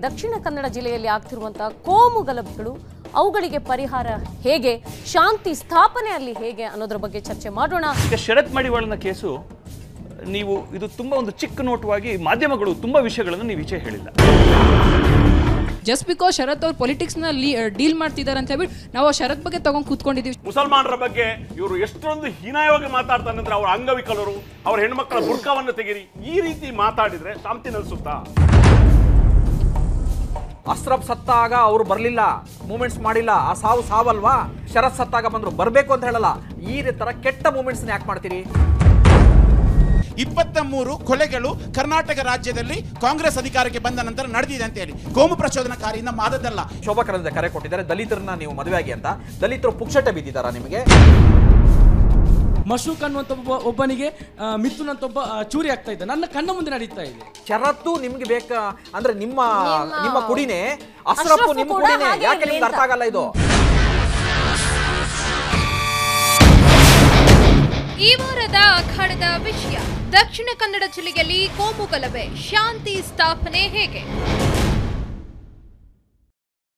ದಕ್ಷಿಣ ಕನ್ನಡ ಜಿಲ್ಲೆಯಲ್ಲಿ ಆಗ್ತಿರುವಂತಹ ಕೋಮು ಗಲಭೆಗಳು, ಅವುಗಳಿಗೆ ಪರಿಹಾರ ಹೇಗೆ, ಶಾಂತಿ ಸ್ಥಾಪನೆ ಅಲ್ಲಿ ಹೇಗೆ ಅನ್ನೋದ್ರ ಬಗ್ಗೆ ಚರ್ಚೆ ಮಾಡೋಣ. ಈಗ ಶರತ್ ಮಡಿವಾಳನ ಕೇಸು ನೀವು ಇದು ತುಂಬಾ ಒಂದು ಚಿಕ್ಕ ನೋಟವಾಗಿ ಮಾಧ್ಯಮಗಳು ತುಂಬಾ ವಿಷಯಗಳನ್ನು ನೀವು ಈಚೆ ಹೇಳಿಲ್ಲ. ಜಸ್ಟ್ ಬಿಕಾಸ್ ಶರತ್ ಅವ್ರು ಪೊಲಿಟಿಕ್ಸ್ ನಲ್ಲಿ ಡೀಲ್ ಮಾಡ್ತಿದ್ದಾರೆ ಅಂತ ಹೇಳ್ಬಿಟ್ಟು ನಾವು ಶರತ್ ಬಗ್ಗೆ ತಗೊಂಡು ಕೂತ್ಕೊಂಡಿದೀವಿ. ಮುಸಲ್ಮಾನರ ಬಗ್ಗೆ ಇವರು ಎಷ್ಟೊಂದು ಹೀನಾಯವಾಗಿ ಮಾತಾಡ್ತಾನೆ ಅಂದ್ರೆ ಅವ್ರ ಅಂಗವಿಕಲರು, ಅವ್ರ ಹೆಣ್ಮಕ್ಳ ಬುರ್ಕವನ್ನು ತೆಗೀರಿ, ಈ ರೀತಿ ಮಾತಾಡಿದ್ರೆ ಶಾಂತಿ ನೆಲೆಸುತ್ತಾ? ಅಸ್ರಫ್ ಸತ್ತಾಗ ಅವರು ಬರಲಿಲ್ಲ, ಮೂಮೆಂಟ್ಸ್ ಮಾಡಿಲ್ಲ, ಆ ಸಾವು ಸಾವಲ್ವಾ? ಶರತ್ ಸತ್ತಾಗ ಬಂದ್ರು, ಬರಬೇಕು ಅಂತ ಹೇಳಲ್ಲ. ಈ ತರ ಕೆಟ್ಟ ಮೂಮೆಂಟ್ಸ್ ಯಾಕೆ ಮಾಡ್ತೀರಿ? 23 ಕೊಲೆಗಳು ಕರ್ನಾಟಕ ರಾಜ್ಯದಲ್ಲಿ ಕಾಂಗ್ರೆಸ್ ಅಧಿಕಾರಕ್ಕೆ ಬಂದ ನಂತರ ನಡೆದಿದೆ ಅಂತ ಹೇಳಿ ಕೋಮು ಪ್ರಚೋದನಕಾರಿಯಿಂದ ಮಾದದ್ದಲ್ಲ. ಶೋಭಾ ಕರಂದ್ಲಾಜೆ ಕರೆ ಕೊಟ್ಟಿದ್ದಾರೆ, ದಲಿತರನ್ನ ನೀವು ಮದುವೆ ಆಗಿ ಅಂತ. ದಲಿತರು ಪುಕ್ಷಟೆ ಬಿದ್ದಿದ್ದಾರಾ ನಿಮಗೆ? ಮಶೂಕ್ ಅನ್ನುವಂತ ಒಬ್ಬನಿಗೆ ಮಿಥುನ್ ಅಂತ ಒಬ್ಬ ಚೂರಿ ಆಗ್ತಾ ಇದ್ದ, ನನ್ನ ಕಣ್ಣ ಮುಂದೆ ನಡೀತಾ ಇದೆ. ಶರತ್ತು ನಿಮ್ಗೆ ಬೇಕಾ ಅಂದ್ರೆ ನಿಮ್ಮ ಕುಡಿನೇ, ಅಸ್ರಫ್ ನಿಮ್ಮ ಕುಡಿನೇ, ಯಾಕೆ ನಿಮ್ಗೆ ಅರ್ಥ ಆಗಲ್ಲ ಇದು? ಈ ವಾರದ ಅಖಾಡದ ವಿಷಯ: ದಕ್ಷಿಣ ಕನ್ನಡ ಜಿಲ್ಲೆಯಲ್ಲಿ ಕೋಮು ಗಲಭೆ, ಶಾಂತಿ ಸ್ಥಾಪನೆ ಹೇಗೆ?